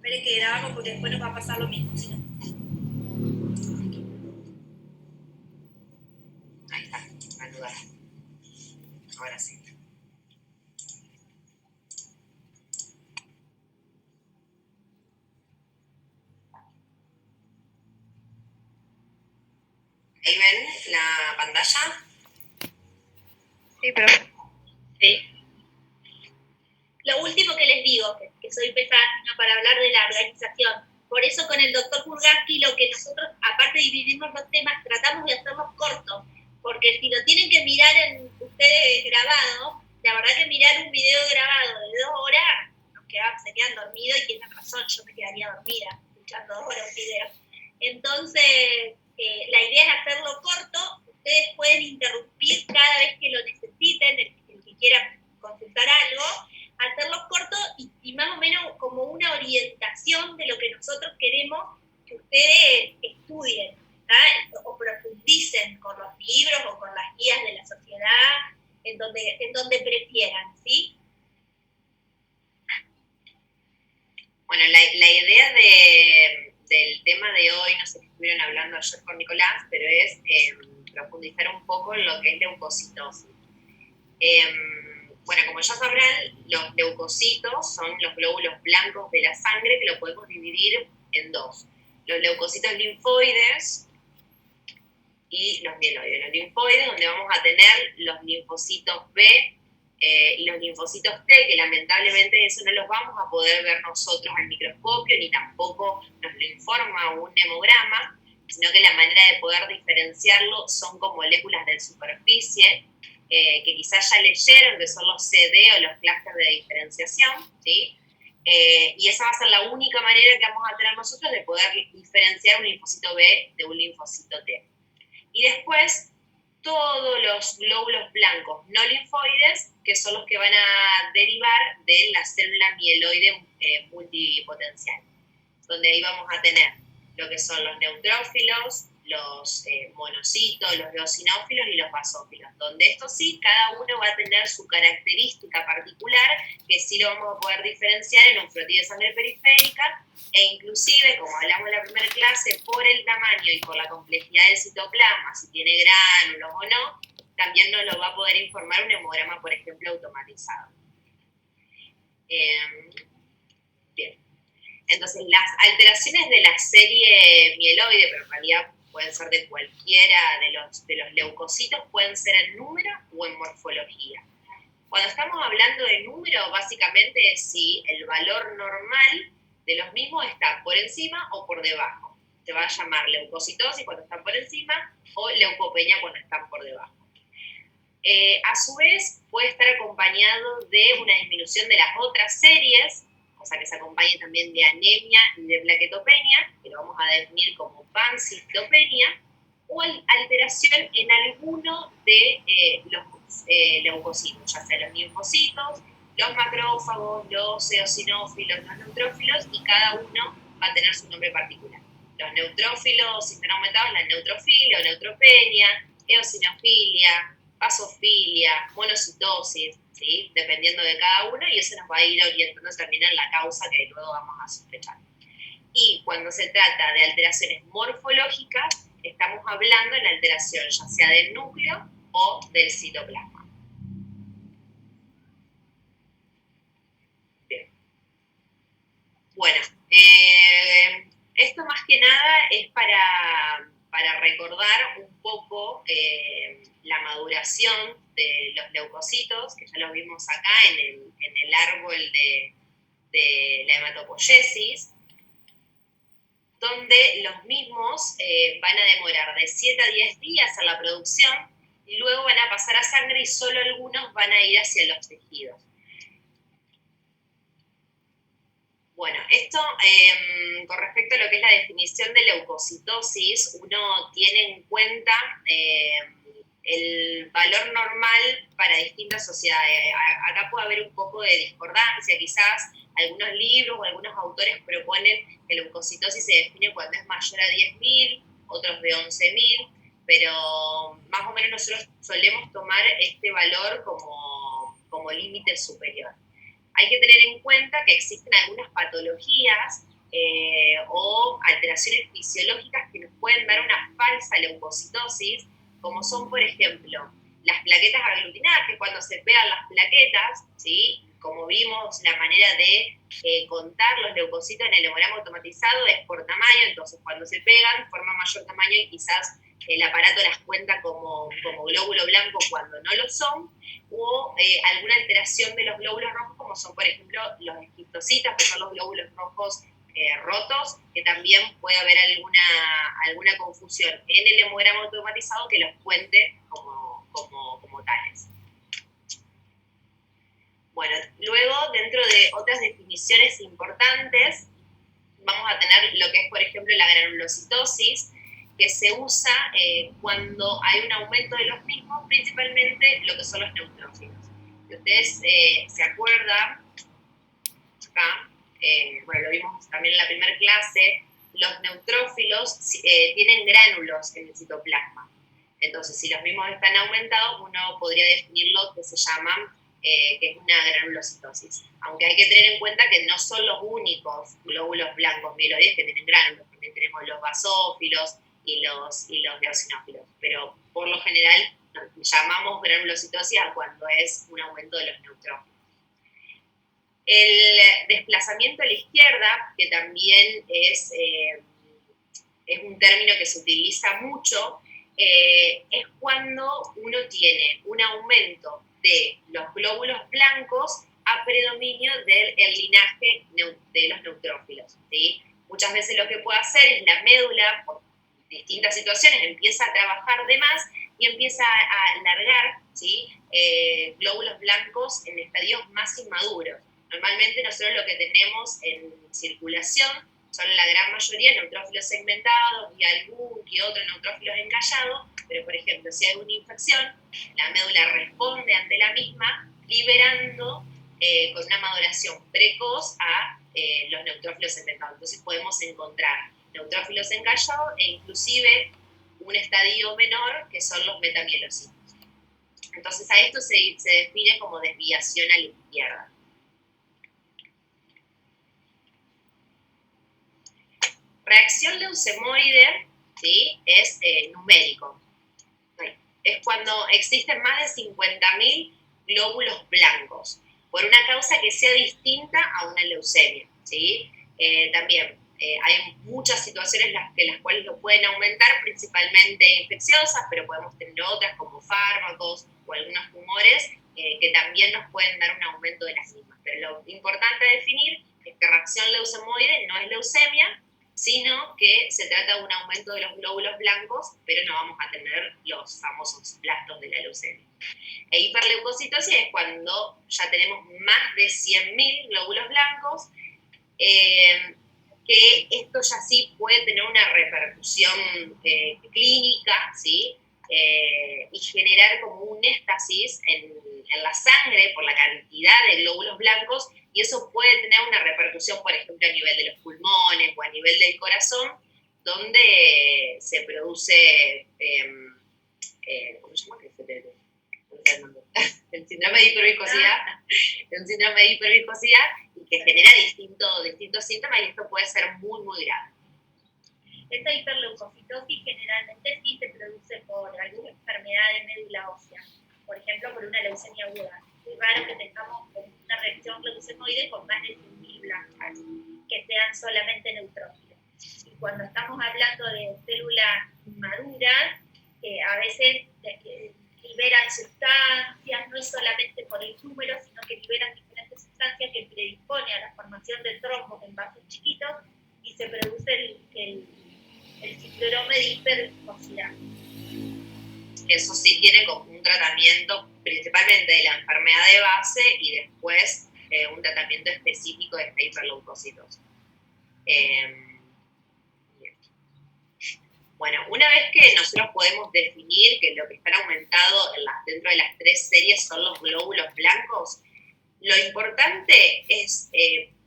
Esperen que grabamos porque después nos va a pasar lo mismo, si no. Ahí está, anudar. Ahora sí. ¿Ahí ven la pantalla? Sí, pero... Sí. Lo último que les digo, que soy pesada para hablar de la organización. Por eso con el doctor Burgaski lo que nosotros, aparte de dividirnos los temas, tratamos de hacerlos cortos. Porque si lo tienen que mirar en ustedes grabado, la verdad que mirar un video grabado de 2 horas, se quedan dormidos y tienen razón, yo me quedaría dormida escuchando 2 horas un video. Entonces, la idea es hacerlo corto. Ustedes pueden interrumpir cada vez que lo necesiten, el que quiera consultar algo, hacerlo corto y más o menos como una orientación de lo que nosotros queremos que ustedes estudien, ¿tá? O profundicen con los libros o con las guías de la sociedad, en donde prefieran, ¿sí? Bueno, la idea del tema de hoy, no sé qué estuvieron hablando ayer con Nicolás, pero es profundizar un poco en lo que es leucocitosis. Bueno, como ya sabrán, los leucocitos son los glóbulos blancos de la sangre que lo podemos dividir en dos. Los leucocitos linfoides y los mieloides. Los linfoides, donde vamos a tener los linfocitos B y los linfocitos T, que lamentablemente eso no los vamos a poder ver nosotros al microscopio, ni tampoco nos lo informa un hemograma, sino que la manera de poder diferenciarlo son con moléculas de superficie, que quizás ya leyeron, que son los CD o los clústeres de diferenciación, ¿sí? Y esa va a ser la única manera que vamos a tener nosotros de poder diferenciar un linfocito B de un linfocito T. Y después, todos los glóbulos blancos no linfoides, que son los que van a derivar de la célula mieloide multipotencial, donde ahí vamos a tener lo que son los neutrófilos, los monocitos, los eosinófilos y los basófilos, donde esto sí, cada uno va a tener su característica particular, que sí lo vamos a poder diferenciar en un frotí de sangre periférica, e inclusive, como hablamos en la primera clase, por el tamaño y por la complejidad del citoplasma, si tiene gránulos o no, también nos lo va a poder informar un hemograma, por ejemplo, automatizado. Bien. Entonces, las alteraciones de la serie mieloide, pero en realidad pueden ser de cualquiera de los leucocitos, pueden ser en número o en morfología. Cuando estamos hablando de número, básicamente es si el valor normal de los mismos está por encima o por debajo. Se va a llamar leucocitosis cuando están por encima o leucopenia cuando están por debajo. A su vez, puede estar acompañado de una disminución de las otras series, o sea que se acompañe también de anemia y de plaquetopenia, que lo vamos a definir como pancitopenia, o alteración en alguno de los leucocitos, ya sea los linfocitos, los macrófagos, los eosinófilos, los neutrófilos, y cada uno va a tener su nombre particular. Los neutrófilos, si están aumentados, la neutrofilia o neutropenia, eosinofilia, basofilia, monocitosis, ¿sí? Dependiendo de cada uno, y eso nos va a ir orientando también en la causa que luego vamos a sospechar. Y cuando se trata de alteraciones morfológicas, estamos hablando de la alteración ya sea del núcleo o del citoplasma. Bien. Bueno, esto más que nada es para recordar un poco la maduración de los leucocitos, que ya los vimos acá en el árbol de la hematopoiesis, donde los mismos van a demorar de 7 a 10 días en la producción y luego van a pasar a sangre y solo algunos van a ir hacia los tejidos. Bueno, esto con respecto a lo que es la definición de leucocitosis, uno tiene en cuenta el valor normal para distintas sociedades. Acá puede haber un poco de discordancia, quizás algunos libros o algunos autores proponen que la leucocitosis se define cuando es mayor a 10.000, otros de 11.000, pero más o menos nosotros solemos tomar este valor como límite superior. Hay que tener en cuenta que existen algunas patologías o alteraciones fisiológicas que nos pueden dar una falsa leucocitosis, como son, por ejemplo, las plaquetas aglutinadas, que cuando se pegan las plaquetas, ¿sí? Como vimos, la manera de contar los leucocitos en el hemograma automatizado es por tamaño, entonces cuando se pegan forman mayor tamaño y quizás el aparato las cuenta como glóbulo blanco cuando no lo son, o alguna alteración de los glóbulos rojos, como son, por ejemplo, los esquistocitas, que son los glóbulos rojos rotos, que también puede haber alguna confusión en el hemograma automatizado que los cuente como tales. Bueno, luego, dentro de otras definiciones importantes, vamos a tener lo que es, por ejemplo, la granulocitosis, que se usa cuando hay un aumento de los mismos, principalmente lo que son los neutrófilos. Si ustedes se acuerdan, acá, bueno, lo vimos también en la primera clase, los neutrófilos tienen gránulos en el citoplasma. Entonces, si los mismos están aumentados, uno podría definirlo que se llaman, que es una granulocitosis. Aunque hay que tener en cuenta que no son los únicos glóbulos blancos mieloides que tienen gránulos, también tenemos los basófilos y los eosinófilos. Pero por lo general llamamos granulocitosis a cuando es un aumento de los neutrófilos. El desplazamiento a la izquierda, que también es un término que se utiliza mucho, es cuando uno tiene un aumento de los glóbulos blancos a predominio del linaje de los neutrófilos, ¿sí? Muchas veces lo que puede hacer es la médula, por distintas situaciones, empieza a trabajar de más y empieza a alargar, ¿sí? Glóbulos blancos en estadios más inmaduros. Normalmente nosotros lo que tenemos en circulación son la gran mayoría neutrófilos segmentados y algún que otro neutrófilos encallados, pero por ejemplo, si hay una infección, la médula responde ante la misma, liberando con una maduración precoz a los neutrófilos segmentados. Entonces podemos encontrar neutrófilos encallados e inclusive un estadio menor que son los metamielocitos. Entonces a esto se define como desviación a la izquierda. Reacción leucemoide, ¿sí? Es numérico. Es cuando existen más de 50.000 glóbulos blancos, por una causa que sea distinta a una leucemia, ¿sí? También hay muchas situaciones en las cuales lo pueden aumentar, principalmente infecciosas, pero podemos tener otras como fármacos o algunos tumores que también nos pueden dar un aumento de las mismas. Pero lo importante a definir es que reacción leucemoide no es leucemia, sino que se trata de un aumento de los glóbulos blancos, pero no vamos a tener los famosos blastos de la leucemia. E hiperleucocitosis es cuando ya tenemos más de 100.000 glóbulos blancos, que esto ya sí puede tener una repercusión clínica, ¿sí? Y generar como un éstasis en la sangre por la cantidad de glóbulos blancos, y eso puede tener una repercusión, por ejemplo, a nivel de los pulmones o a nivel del corazón, donde se produce, ¿cómo se llama? El síndrome de hiperviscosidad, y que genera distintos síntomas, y esto puede ser muy, muy grave. Esta hiperleucocitosis generalmente sí se produce por alguna enfermedad de médula ósea, por ejemplo, por una leucemia aguda. Es muy raro que tengamos una reacción leucemoide con más de 100.000 blancas, que sean solamente neutrófilos. Y cuando estamos hablando de células inmaduras, a veces liberan sustancias, no es solamente por el número, sino que liberan diferentes sustancias que predisponen a la formación de trombos en vasos chiquitos y se produce el síndrome de hiperviscosidad. Eso sí tiene como un tratamiento principalmente de la enfermedad de base y después un tratamiento específico de esta hiperleucocitosis. Bueno, una vez que nosotros podemos definir que lo que están aumentado dentro de las 3 series son los glóbulos blancos, lo importante es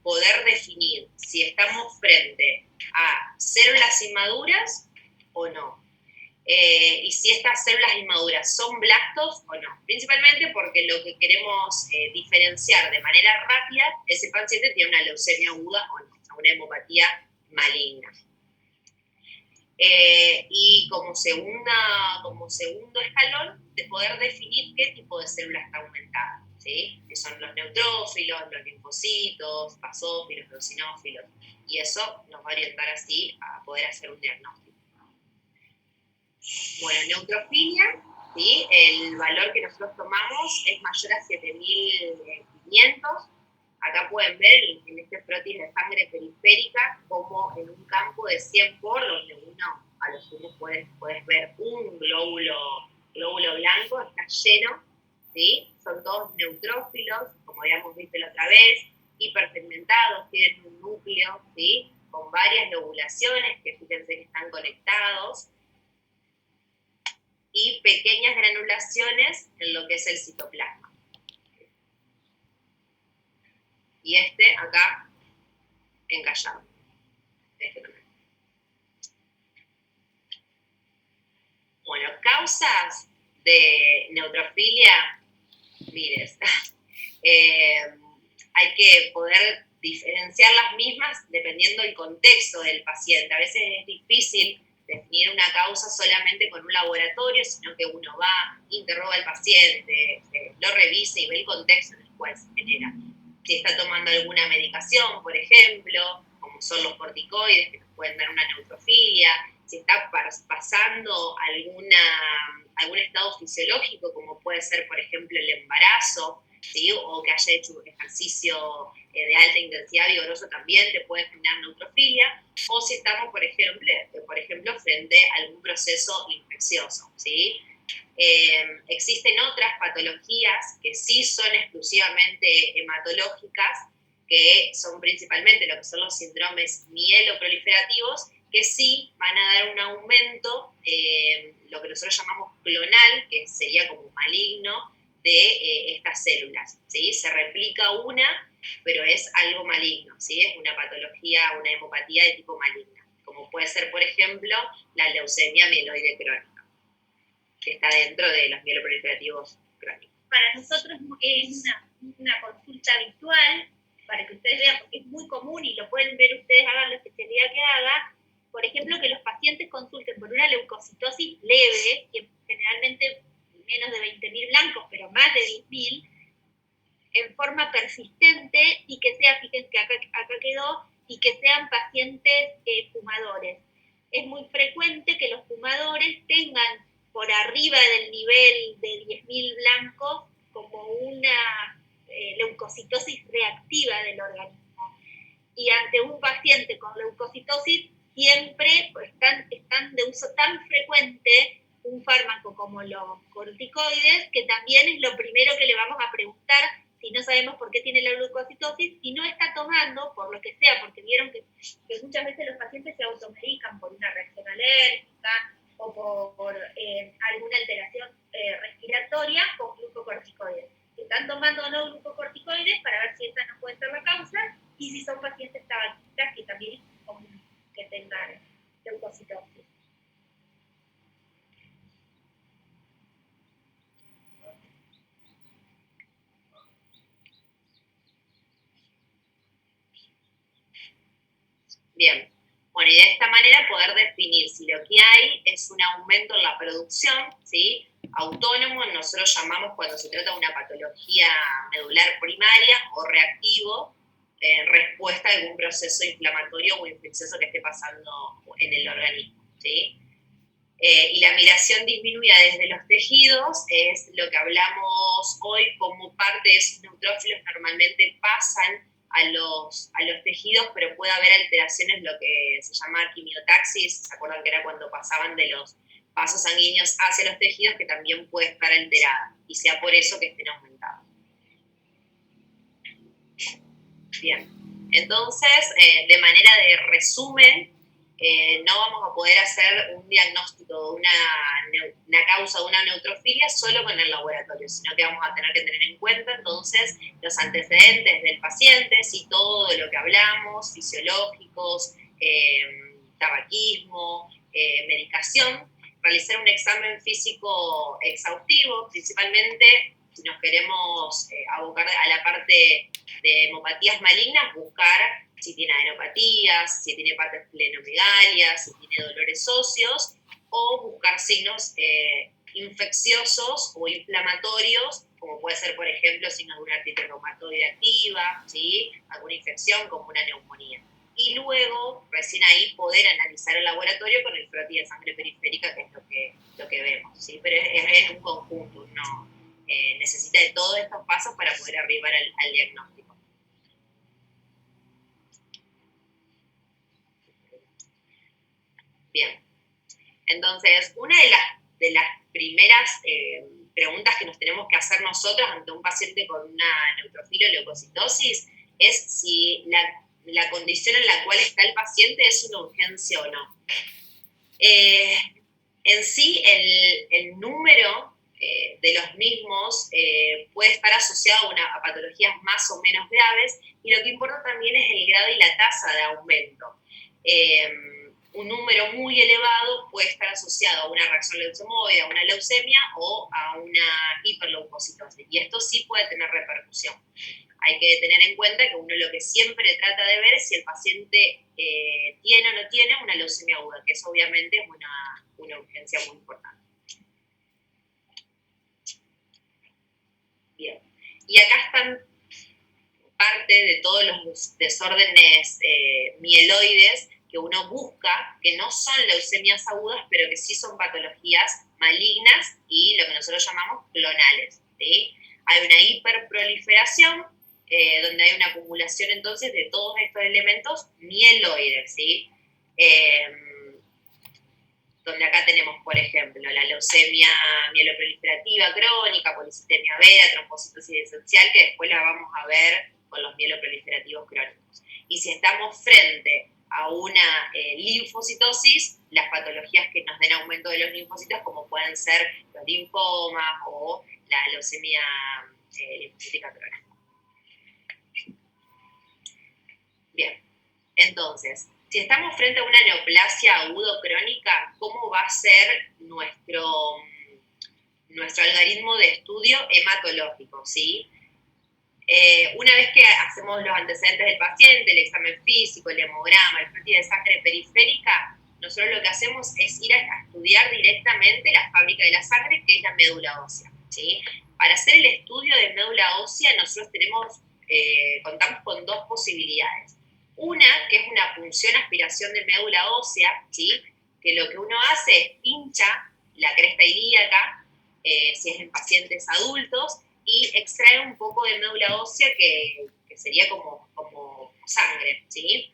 poder definir si estamos frente a células inmaduras o no. Y si estas células inmaduras son blastos o no. Principalmente porque lo que queremos diferenciar de manera rápida es si el paciente tiene una leucemia aguda o no. a una hemopatía maligna. Y como segundo escalón, de poder definir qué tipo de célula está aumentada, ¿sí? Que son los neutrófilos, los linfocitos, basófilos, eosinófilos, y eso nos va a orientar así a poder hacer un diagnóstico. Bueno, neutrofilia, ¿sí? El valor que nosotros tomamos es mayor a 7500. Acá pueden ver en este prótesis de sangre periférica como en un campo de 100 por, donde uno a los humos puedes ver un glóbulo blanco, está lleno, ¿sí? Son todos neutrófilos, como habíamos visto la otra vez, hipersegmentados, tienen un núcleo, ¿sí? Con varias lobulaciones, que fíjense que están conectados, y pequeñas granulaciones en lo que es el citoplasma. Y este acá, encallado. Este también. Bueno, causas de neutrofilia, miren, hay que poder diferenciar las mismas dependiendo del contexto del paciente. A veces es difícil definir una causa solamente con un laboratorio, sino que uno va, interroga al paciente, lo revisa y ve el contexto en el cual se genera. Si está tomando alguna medicación, por ejemplo, como son los corticoides, que nos pueden dar una neutrofilia, si está pasando algún estado fisiológico, como puede ser, por ejemplo, el embarazo, ¿sí? O que haya hecho un ejercicio de alta intensidad vigoroso, también te puede generar neutrofilia, o si estamos, por ejemplo, frente a algún proceso infeccioso, ¿sí? Existen otras patologías que sí son exclusivamente hematológicas, que son principalmente lo que son los síndromes mieloproliferativos, que sí van a dar un aumento, lo que nosotros llamamos clonal, que sería como maligno, de estas células, ¿sí? Se replica una, pero es algo maligno, ¿sí? Es una patología, una hemopatía de tipo maligna, como puede ser, por ejemplo, la leucemia mieloide crónica, que está dentro de los mieloproliferativos crónicos. Para nosotros es una consulta habitual, para que ustedes vean, porque es muy común y lo pueden ver ustedes, hagan la especialidad que haga, por ejemplo, que los pacientes consulten por una leucocitosis leve, que generalmente menos de 20.000 blancos, pero más de 10.000, en forma persistente, y que sea, fíjense que acá quedó, y que sean pacientes fumadores. Es muy frecuente que los fumadores tengan por arriba del nivel de 10.000 blancos como una leucocitosis reactiva del organismo. Y ante un paciente con leucocitosis siempre están de uso tan frecuente un fármaco como los corticoides, que también es lo primero que le vamos a preguntar si no sabemos por qué tiene la leucocitosis, si no está tomando, por lo que sea, porque vieron que muchas veces los pacientes se automedican por una reacción alérgica o por alguna alteración respiratoria con glucocorticoides. Están tomando no glucocorticoides para ver si esa no puede ser la causa, y si son pacientes tabaquistas, que también es común que tengan leucocitosis. Bien, bueno, y de esta manera poder definir si lo que hay es un aumento en la producción, ¿sí? Autónomo, nosotros llamamos cuando se trata de una patología medular primaria, o reactivo, en respuesta a algún proceso inflamatorio o infeccioso que esté pasando en el organismo, ¿sí? Y la migración disminuida desde los tejidos es lo que hablamos hoy, como parte de esos neutrófilos normalmente pasan a los tejidos, pero puede haber alteraciones, lo que se llama quimiotaxis. ¿Se acuerdan que era cuando pasaban de los vasos sanguíneos hacia los tejidos, que también puede estar alterada, y sea por eso que estén aumentados? Bien, entonces, de manera de resumen, no vamos a poder hacer un diagnóstico de una causa de una neutrofilia solo con el laboratorio, sino que vamos a tener que tener en cuenta entonces los antecedentes del paciente, y todo lo que hablamos, fisiológicos, tabaquismo, medicación, realizar un examen físico exhaustivo, principalmente si nos queremos abocar a la parte de hemopatías malignas, buscar si tiene adenopatías, si tiene patosplenomegalia, si tiene dolores óseos, o buscar signos infecciosos o inflamatorios, como puede ser, por ejemplo, signos de una artritis reumatoide activa, ¿sí? Alguna infección como una neumonía. Y luego, recién ahí, poder analizar el laboratorio con el frotí de sangre periférica, que es lo que vemos, ¿sí? Pero es un conjunto, uno necesita de todos estos pasos para poder arribar al diagnóstico. Bien, entonces, una de las primeras preguntas que nos tenemos que hacer nosotros ante un paciente con una neutrofiloleucocitosis es si la condición en la cual está el paciente es una urgencia o no. En sí, el número de los mismos puede estar asociado a patologías más o menos graves, y lo que importa también es el grado y la tasa de aumento. Un número muy elevado puede estar asociado a una reacción leucemoide, a una leucemia o a una hiperleucocitosis, y esto sí puede tener repercusión. Hay que tener en cuenta que uno lo que siempre trata de ver es si el paciente tiene o no tiene una leucemia aguda, que eso obviamente es una urgencia muy importante. Bien, y acá están parte de todos los desórdenes mieloides que uno busca, que no son leucemias agudas, pero que sí son patologías malignas y lo que nosotros llamamos clonales, ¿sí? Hay una hiperproliferación, donde hay una acumulación entonces de todos estos elementos mieloides, ¿sí? Donde acá tenemos, por ejemplo, la leucemia mieloproliferativa crónica, policitemia vera, trombocitosis esencial, que después la vamos a ver con los mieloproliferativos crónicos. Y si estamos frente a una linfocitosis, las patologías que nos den aumento de los linfocitos, como pueden ser los linfomas o la leucemia linfocítica crónica. Bien, entonces, si estamos frente a una neoplasia agudo-crónica, ¿cómo va a ser nuestro algoritmo de estudio hematológico? ¿Sí? Una vez que hacemos los antecedentes del paciente, el examen físico, el hemograma, el frotí de sangre periférica, nosotros lo que hacemos es ir a estudiar directamente la fábrica de la sangre, que es la médula ósea, ¿sí? Para hacer el estudio de médula ósea, nosotros contamos con dos posibilidades. Una, que es una punción aspiración de médula ósea, ¿sí? Que lo que uno hace es pincha la cresta ilíaca, si es en pacientes adultos, y extrae un poco de médula ósea que sería como sangre, ¿sí?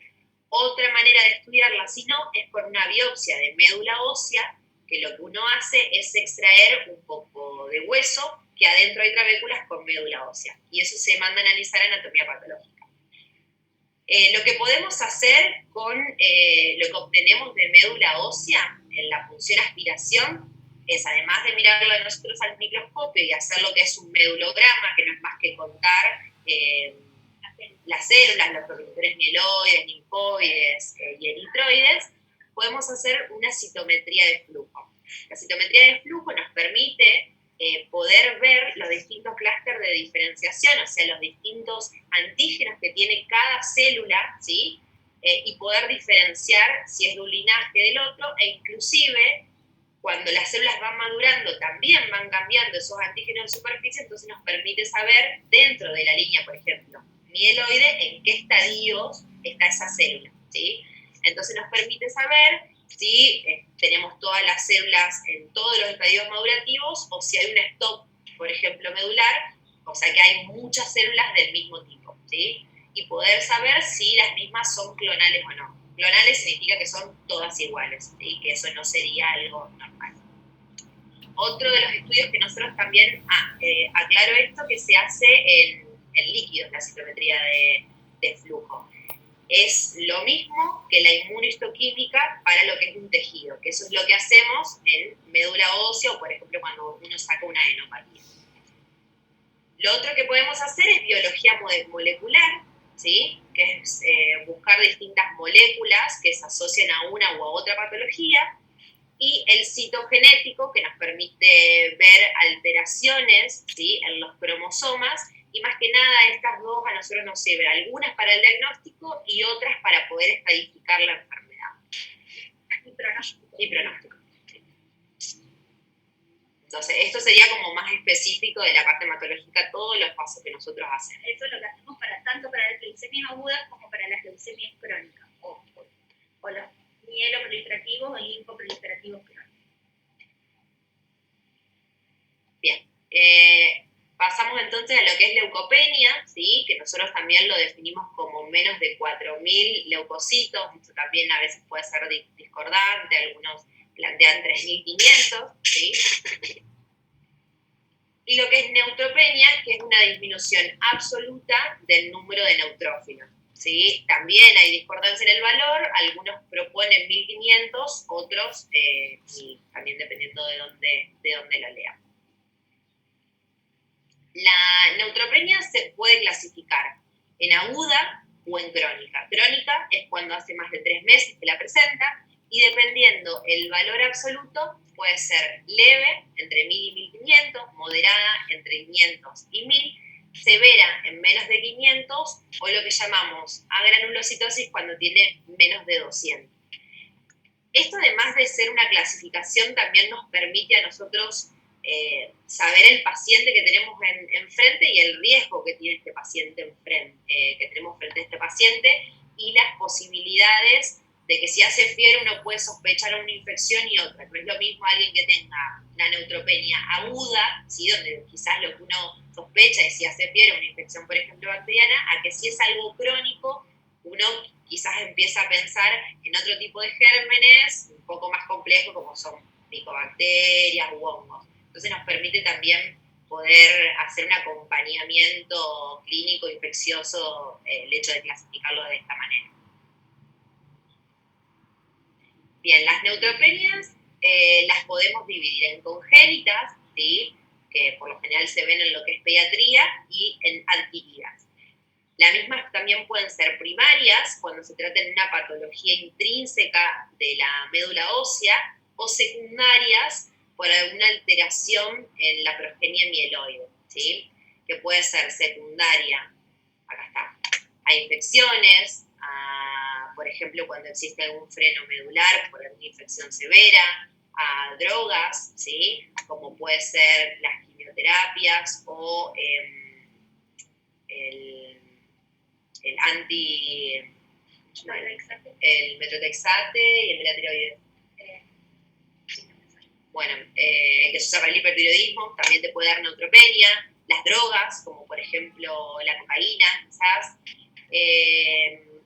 Otra manera de estudiarla, si no, es por una biopsia de médula ósea, que lo que uno hace es extraer un poco de hueso, que adentro hay trabéculas con médula ósea, y eso se manda a analizar anatomía patológica. Lo que podemos hacer con lo que obtenemos de médula ósea en la punción aspiración es, además de mirarlo nosotros al microscopio y hacer lo que es un medulograma, que no es más que contar las células, los progenitora mieloides, linfoides y eritroides, podemos hacer una citometría de flujo. La citometría de flujo nos permite poder ver los distintos clústeres de diferenciación, o sea, los distintos antígenos que tiene cada célula, ¿sí? Y poder diferenciar si es de un linaje del otro, e inclusive cuando las células van madurando también van cambiando esos antígenos de superficie, entonces nos permite saber dentro de la línea, por ejemplo, mieloide, en qué estadios está esa célula, ¿sí? Entonces nos permite saber si tenemos todas las células en todos los estadios madurativos o si hay un stop, por ejemplo, medular, o sea que hay muchas células del mismo tipo, ¿sí? Y poder saber si las mismas son clonales o no. Clonales significa que son todas iguales, ¿sí? Que eso no sería algo normal. Otro de los estudios que nosotros también, aclaro esto, que se hace en líquidos, la citometría de flujo. Es lo mismo que la inmunohistoquímica para lo que es un tejido, que eso es lo que hacemos en médula ósea o, por ejemplo, cuando uno saca una adenopatía. Lo otro que podemos hacer es biología molecular, ¿sí? Que es buscar distintas moléculas que se asocian a una u a otra patología, y el citogenético, que nos permite ver alteraciones, ¿sí? En los cromosomas y más que nada estas dos a nosotros nos sirven, algunas para el diagnóstico y otras para poder estadificar la enfermedad. Y pronóstico. Entonces, esto sería como más específico de la parte hematológica, todos los pasos que nosotros hacemos. Eso es lo que hacemos tanto para las leucemias agudas como para las leucemias crónicas, o los mieloproliferativos o linfoproliferativos crónicos. Bien, pasamos entonces a lo que es leucopenia, ¿sí? Que nosotros también lo definimos como menos de 4.000 leucocitos, esto también a veces puede ser discordante, algunos plantean 3.500, ¿sí? Y lo que es neutropenia, que es una disminución absoluta del número de neutrófilos, ¿sí? También hay discordancia en el valor, algunos proponen 1.500, otros, y también dependiendo de dónde lo lean. La neutropenia se puede clasificar en aguda o en crónica. Crónica es cuando hace más de 3 meses que la presenta, y dependiendo el valor absoluto, puede ser leve, entre 1.000 y 1.500, moderada, entre 500 y 1.000, severa, en menos de 500, o lo que llamamos agranulocitosis cuando tiene menos de 200. Esto, además de ser una clasificación, también nos permite a nosotros saber el paciente que tenemos enfrente y el riesgo que tiene este paciente que tenemos frente a este paciente, y las posibilidades de que si hace fiebre uno puede sospechar una infección y otra. No es lo mismo alguien que tenga una neutropenia aguda, ¿sí? Donde quizás lo que uno sospecha es si hace fiebre una infección, por ejemplo, bacteriana, a que si es algo crónico, uno quizás empieza a pensar en otro tipo de gérmenes un poco más complejos, como son micobacterias u hongos. Entonces nos permite también poder hacer un acompañamiento clínico infeccioso, el hecho de clasificarlo de esta manera. Bien, las neutropenias las podemos dividir en congénitas, ¿sí? Que por lo general se ven en lo que es pediatría, y en adquiridas. Las mismas también pueden ser primarias, cuando se trata de una patología intrínseca de la médula ósea, o secundarias por alguna alteración en la progenie mieloide, ¿sí? Que puede ser secundaria, acá está, a infecciones, por ejemplo, cuando existe algún freno medular por alguna infección severa, a drogas, ¿sí? Como puede ser las quimioterapias o el metrotexate y el melatiroide. Bueno, el que se usa para el hipertiroidismo también te puede dar neutropenia. Las drogas, como por ejemplo la cocaína, quizás.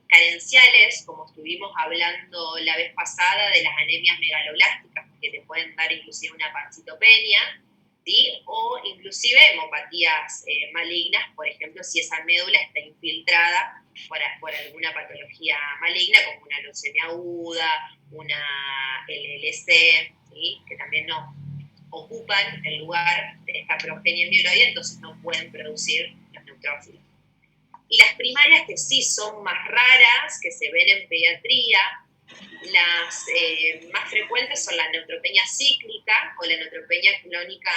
Carenciales, como estuvimos hablando la vez pasada de las anemias megaloblásticas, que te pueden dar inclusive una pancitopenia, ¿sí? O inclusive hemopatías malignas, por ejemplo, si esa médula está infiltrada por alguna patología maligna, como una leucemia aguda, una LLC, ¿sí? Que también no ocupan el lugar de esta progenie mieloide, entonces no pueden producir los neutrófilos. Y las primarias, que sí son más raras, que se ven en pediatría, las más frecuentes son la neutropenia cíclica o la neutropenia clónica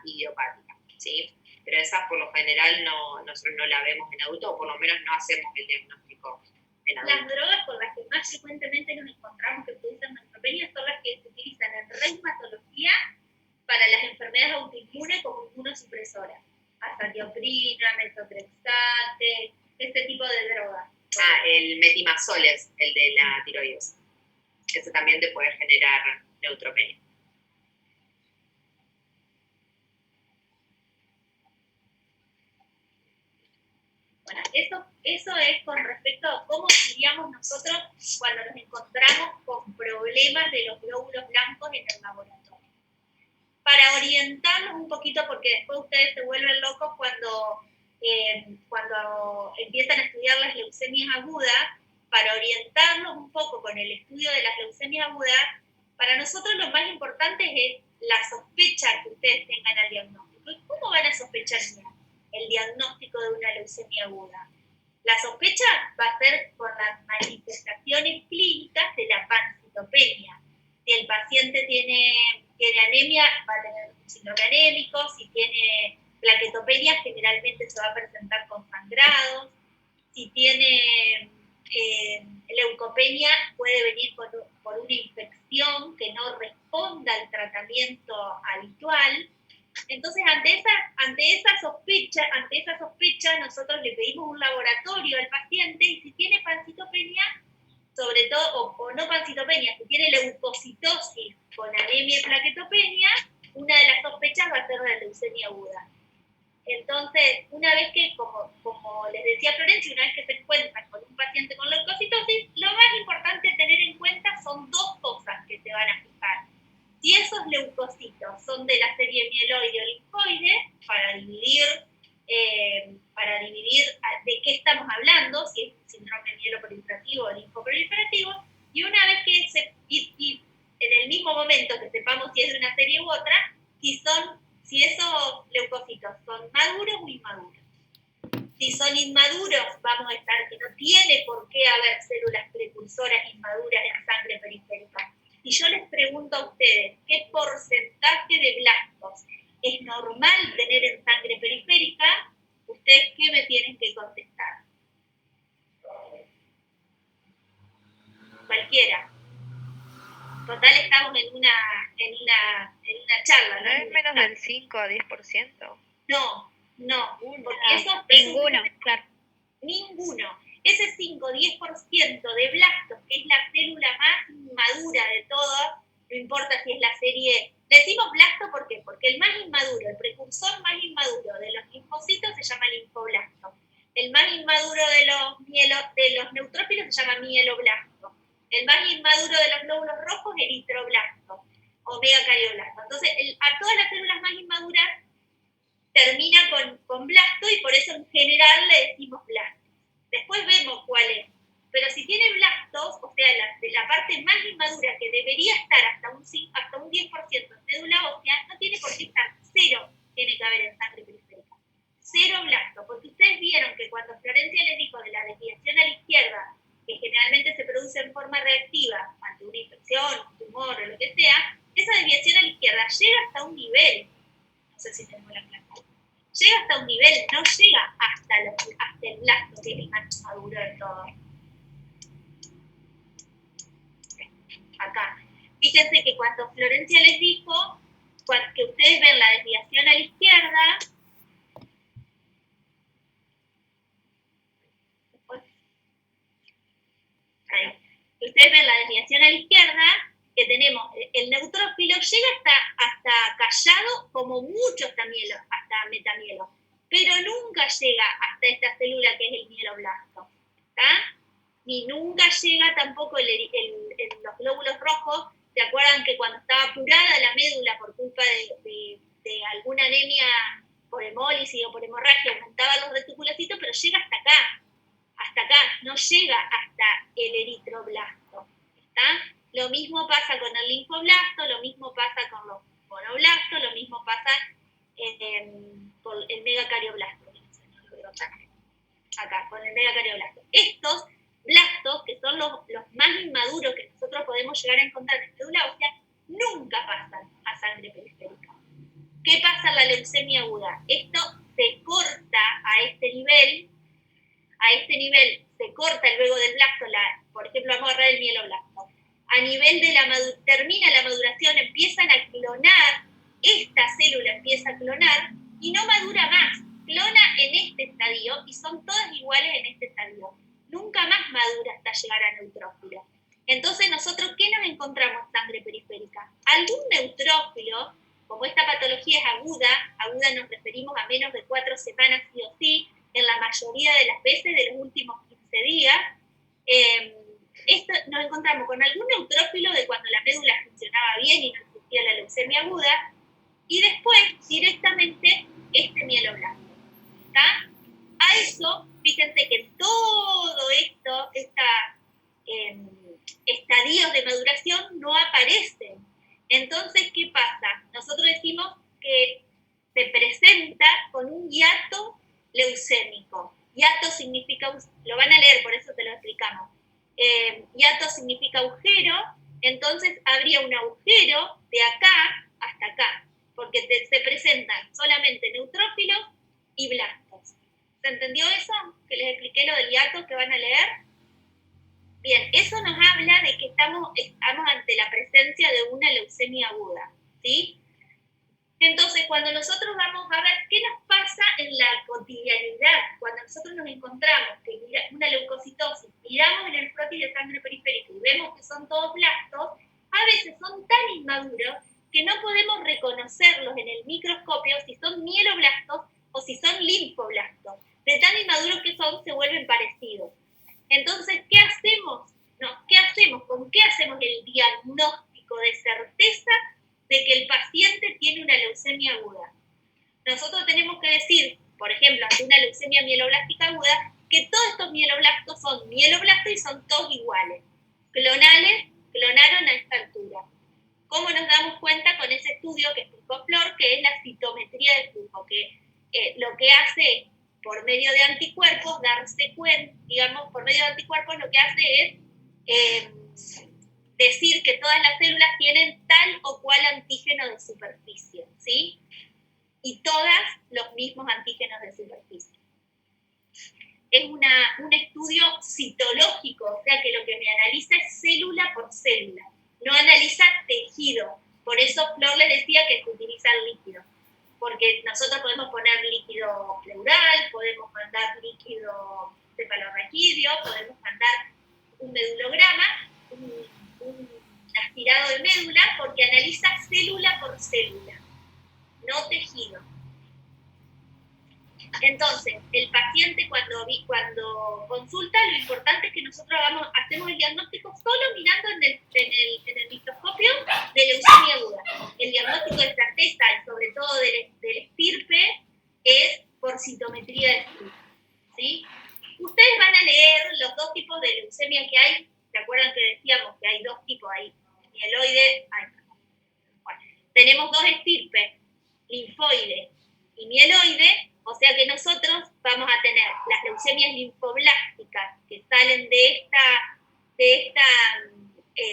idiopática, ¿sí? Pero esas por lo general nosotros no la vemos en adultos, o por lo menos no hacemos el diagnóstico en adultos. Las drogas por las que más frecuentemente nos encontramos que producen neutropenia son las que se utilizan en reumatología para las enfermedades autoinmunes como inmunosupresoras. Azatioprina, metotrexate, este tipo de drogas. El metimazol es el de la tiroides. Ese también te puede generar neutropenia. Bueno, eso es con respecto a cómo estudiamos nosotros cuando nos encontramos con problemas de los glóbulos blancos en el laboratorio. Para orientarnos un poquito, porque después ustedes se vuelven locos cuando empiezan a estudiar las leucemias agudas, para orientarnos un poco con el estudio de las leucemias agudas, para nosotros lo más importante es la sospecha que ustedes tengan al diagnóstico. ¿Y cómo van a sospechar el diagnóstico de una leucemia aguda? La sospecha va a ser por las manifestaciones clínicas de la pancitopenia. Si el paciente tiene anemia, va a tener un síndrome anémico. Si tiene plaquetopenia generalmente se va a presentar con sangrados. Si tiene leucopenia, puede venir por una infección que no responda al tratamiento habitual. Entonces, ante esa sospecha, nosotros le pedimos un laboratorio al paciente y si tiene pancitopenia, sobre todo, o no pancitopenia, si tiene leucocitosis con anemia y plaquetopenia, una de las sospechas va a ser la leucemia aguda. Entonces, una vez que, como les decía Florencia, una vez que se encuentran con un paciente con leucocitosis, lo más importante a tener en cuenta son dos cosas que se van a fijar. Si esos leucocitos son de la serie mieloide o linfoide, para dividir de qué estamos hablando, si es síndrome mieloproliferativo o linfoproliferativo, y una vez que y en el mismo momento que sepamos si es de una serie u otra, si esos leucocitos son maduros o inmaduros. Si son inmaduros, vamos a estar que no tiene por qué haber células precursoras inmaduras en sangre periférica. Si yo les pregunto a ustedes qué porcentaje de blastos es normal tener en sangre periférica, ¿ustedes qué me tienen que contestar? Cualquiera. Total, estamos en una charla, ¿no? ¿No es menos del 5 a 10%? No, porque eso... Ninguno, claro. Ninguno. Ese 5-10% de blastos, que es la célula más inmadura de todas, no importa si es la serie... Decimos blasto ¿por qué? Porque el más inmaduro, el precursor más inmaduro de los linfocitos se llama linfoblasto. El más inmaduro de los neutrófilos se llama mieloblasto. El más inmaduro de los glóbulos rojos, eritroblasto o megacarioblasto. Entonces, a todas las células más inmaduras termina con blasto y por eso en general le decimos blasto. Después vemos cuál es. Pero si tiene blastos, o sea, la parte más inmadura que debería estar hasta un 10% en médula ósea, no tiene por qué estar, 0 tiene que haber en sangre periférica. 0 blasto, porque ustedes vieron que cuando Florencia les dijo de la desviación a la izquierda, que generalmente se produce en forma reactiva ante una infección, un tumor o lo que sea, esa desviación a la izquierda llega hasta un nivel, no sé si tenemos la clase, llega hasta un nivel, no llega hasta el blasto, que es el más maduro de todo. Acá. Fíjense que cuando Florencia les dijo que ustedes ven la desviación a la izquierda, que ustedes ven la desviación a la izquierda, que tenemos el neutrófilo, llega hasta callado, como muchos también, hasta metamielo, pero nunca llega hasta esta célula que es el mieloblasto, ¿está? Ni nunca llega tampoco los glóbulos rojos. ¿Se acuerdan que cuando estaba apurada la médula por culpa de alguna anemia por hemólisis o por hemorragia, aumentaban los reticulocitos, pero llega hasta acá, no llega hasta el eritroblasto, ¿está? Lo mismo pasa con el linfoblasto, lo mismo pasa con los monoblastos, lo mismo pasa con el megacarioblasto. Acá, con el megacarioblasto. Estos blastos, que son los más inmaduros que nosotros podemos llegar a encontrar en médula ósea, nunca pasan a sangre periférica. ¿Qué pasa en la leucemia aguda? Esto se corta a este nivel se corta luego del blasto, por ejemplo, vamos a agarrar el mieloblasto. A nivel de termina la maduración, empiezan a clonar, esta célula empieza a clonar y no madura más, clona en este estadio y son todas iguales en este estadio. Nunca más madura hasta llegar a neutrófilo. Entonces, nosotros, ¿qué nos encontramos en sangre periférica? Algún neutrófilo, como esta patología es aguda nos referimos a menos de 4 semanas sí o sí, en la mayoría de las veces de los últimos 15 días, nos encontramos con algún neutrófilo de cuando la médula funcionaba bien y no existía la leucemia aguda, y después directamente este mieloblasto. ¿Está? A eso, fíjense que todo esto, estadios de maduración no aparecen. Entonces, ¿qué pasa? Nosotros decimos que se presenta con un hiato leucémico. Hiato significa, lo van a leer, por eso te lo explicamos. Hiato significa agujero, entonces habría un agujero de acá hasta acá. porque se presentan solamente neutrófilos y blastos. ¿Se entendió eso? Que les expliqué lo del hiato que van a leer. Bien, eso nos habla de que estamos ante la presencia de una leucemia aguda, ¿sí? Entonces, cuando nosotros vamos a ver qué nos pasa en la cotidianidad, cuando nosotros nos encontramos que una leucocitosis, miramos en el frotis de sangre periférico y vemos que son todos blastos, a veces son tan inmaduros que no podemos reconocerlos en el microscopio si son mieloblastos o si son linfoblastos. De tan inmaduros que son, se vuelven parecidos. Entonces, ¿qué hacemos? ¿Qué hacemos? ¿Con qué hacemos el diagnóstico de certeza de que el paciente tiene una leucemia aguda? Nosotros tenemos que decir, por ejemplo, ante una leucemia mieloblástica aguda, que todos estos mieloblastos son mieloblastos y son todos iguales. Clonaron a esta altura. ¿Cómo nos damos cuenta con ese estudio que explicó Flor, que es la citometría de flujo? Que lo que hace por medio de anticuerpos, darse cuenta, digamos, por medio de anticuerpos lo que hace es decir que todas las células tienen tal o cual antígeno de superficie, ¿sí? Y todas los mismos antígenos de superficie. Es un estudio citológico, o sea que lo que me analiza es célula por célula, no analiza tejido. Por eso Flor le decía que se utiliza el líquido, porque nosotros podemos poner líquido pleural, podemos mandar líquido cefalorraquídeo, podemos mandar un medulograma, un aspirado de médula, porque analiza célula por célula, no tejido. Entonces, el paciente cuando consulta, lo importante es que nosotros hacemos el diagnóstico solo mirando en el microscopio de leucemia aguda. El diagnóstico de certeza, y sobre todo del estirpe, es por citometría de flujo, ¿sí? Ustedes van a leer los dos tipos de leucemia que hay. ¿Se acuerdan que decíamos que hay dos tipos ahí? Mieloide. Bueno, tenemos dos estirpes, linfoide y mieloide. O sea que nosotros vamos a tener las leucemias linfoblásticas que salen de esta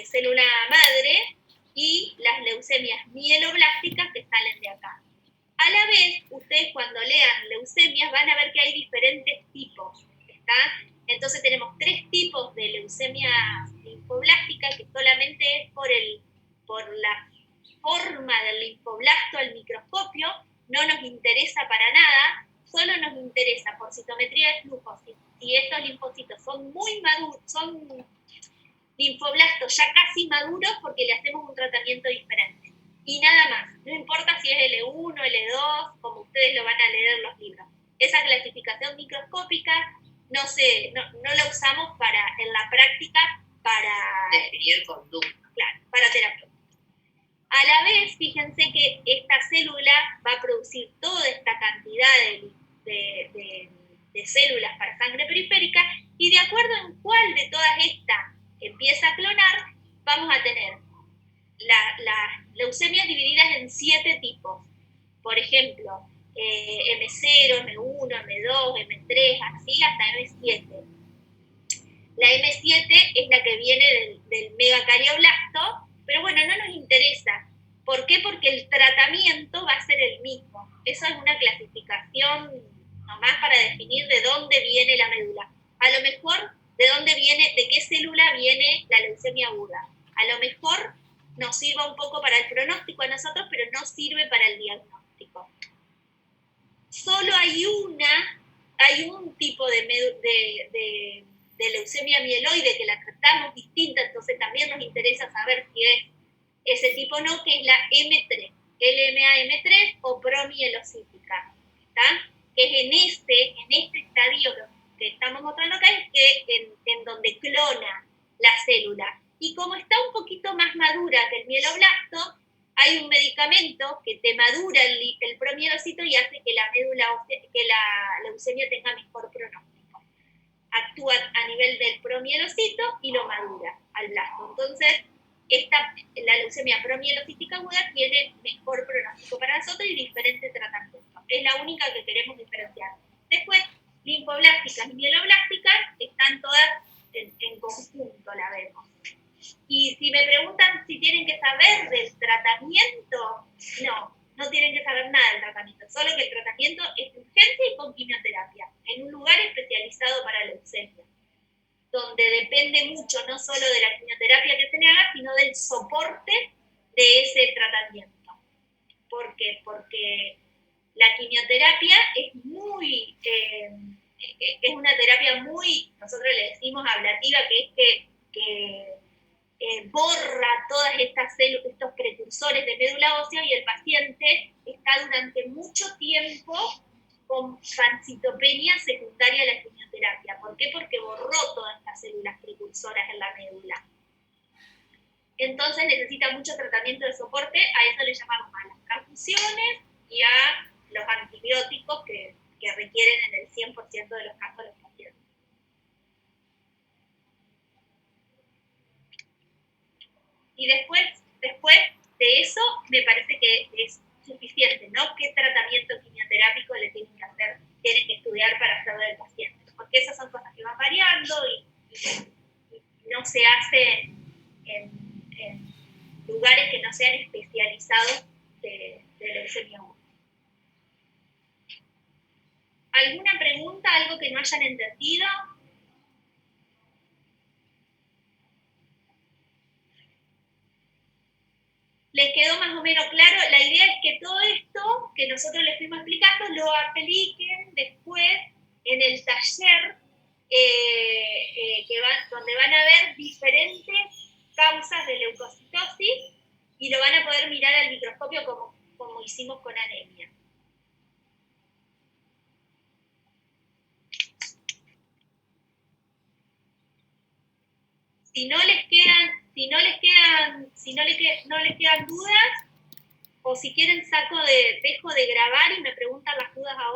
célula madre y las leucemias mieloblásticas que salen de acá. A la vez, ustedes cuando lean leucemias van a ver que hay diferentes tipos, ¿está? Entonces tenemos 3 tipos de leucemia linfoblástica que solamente es por la forma del linfoblasto al microscopio, no nos interesa para nada, solo nos interesa por citometría de flujo, si estos linfocitos son muy maduros, son linfoblastos ya casi maduros, porque le hacemos un tratamiento diferente. Y nada más, no importa si es L1, L2, como ustedes lo van a leer en los libros. Esa clasificación microscópica no la usamos en la práctica para definir conducta. Claro, para terapia. A la vez, fíjense que esta célula va a producir toda esta cantidad de células para sangre periférica, y de acuerdo en cuál de todas estas empieza a clonar, vamos a tener las leucemias divididas en 7 tipos. Por ejemplo, M0, M1, M2, M3, así hasta M7. La M7 es la que viene del megacardioblasto, pero bueno, no nos interesa. ¿Por qué? Porque el tratamiento va a ser el mismo. Eso es una clasificación nomás para definir de dónde viene la médula. A lo mejor de qué célula viene la leucemia aguda. A lo mejor nos sirva un poco para el pronóstico a nosotros, pero no sirve para el diagnóstico. Solo hay un tipo de leucemia mieloide que la tratamos distinta, entonces también nos interesa saber si es ese tipo o no, que es la M3, LMA-M3 o promielocítica, ¿está? Que es en este estadio que estamos mostrando acá, es que en donde clona la célula. Y como está un poquito más madura que el mieloblasto, hay un medicamento que te madura el promielocito y hace que la leucemia tenga mejor pronóstico. Actúa a nivel del promielocito y lo madura al blasto. Entonces, la leucemia promielocítica aguda tiene mejor pronóstico para nosotros y diferente tratamiento. Es la única que queremos diferenciar. Después, linfoblásticas y mieloblásticas están todas en conjunto, la vemos. Y si me preguntan si tienen que saber del tratamiento, no. no tienen que saber nada del tratamiento, solo que el tratamiento es urgente y con quimioterapia, en un lugar especializado para leucemia, donde depende mucho no solo de la quimioterapia que se le haga, sino del soporte de ese tratamiento. ¿Por qué? Porque la quimioterapia es muy, es una terapia muy, nosotros le decimos ablativa, que borra todas estas células, estos precursores de médula ósea, y el paciente está durante mucho tiempo con pancitopenia secundaria a la quimioterapia. ¿Por qué? Porque borró todas estas células precursoras en la médula. Entonces necesita mucho tratamiento de soporte, a eso le llamamos a las transfusiones y a los antibióticos que requieren en el 100% de los casos los pacientes. Y después de eso, me parece que es suficiente, ¿no? ¿Qué tratamiento quimioterápico le tienen que hacer, tienen que estudiar para hacerlo del paciente? Porque esas son cosas que van variando y no se hacen en lugares que no sean especializados de leucemia 1. ¿Alguna pregunta, algo que no hayan entendido? ¿Les quedó más o menos claro? La idea es que todo esto que nosotros les fuimos explicando lo apliquen después en el taller donde van a ver diferentes causas de leucocitosis y lo van a poder mirar al microscopio como hicimos con anemia. Si no les quedan dudas, o si quieren dejo de grabar y me preguntan las dudas ahora.